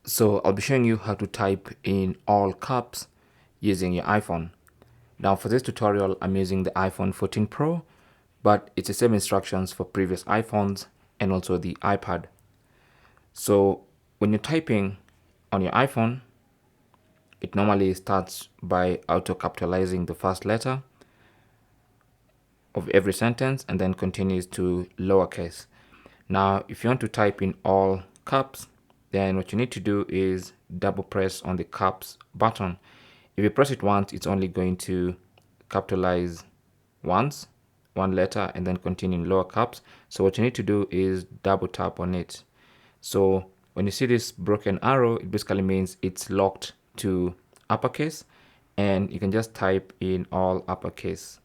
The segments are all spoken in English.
So I'll be showing you how to type in all caps using your iPhone. Now for this tutorial, I'm using the iPhone 14 Pro, but it's the same instructions for previous iPhones and also the iPad. So when you're typing on your iPhone, it normally starts by auto-capitalizing the first letter of every sentence and then continues to lowercase. Now, if you want to type in all caps, then what you need to do is double press on the caps button. If you press it once, it's only going to capitalize once, one letter, and then continue in lower caps. So what you need to do is double tap on it. So when you see this broken arrow, it basically means it's locked to uppercase, and you can just type in all uppercase.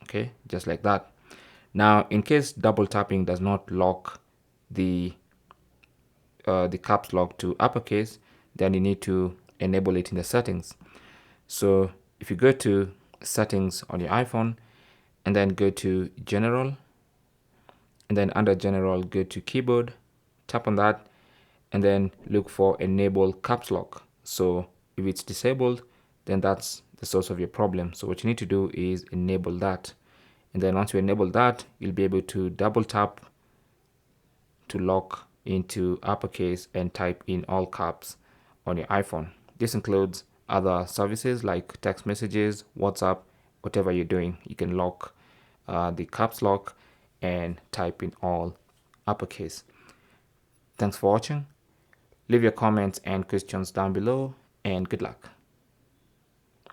Okay, just like that. Now, in case double tapping does not lock the caps lock to uppercase, then you need to enable it in the settings. So if you go to settings on your iPhone and then go to general, and then under general go to keyboard, tap on that, and then look for enable caps lock. So if it's disabled, then that's the source of your problem. So what you need to do is enable that. And then once you enable that, you'll be able to double tap to lock into uppercase and type in all caps on your iPhone. This includes other services like text messages, WhatsApp, whatever you're doing. You can lock the caps lock and type in all uppercase. Thanks for watching. Leave your comments and questions down below, and good luck.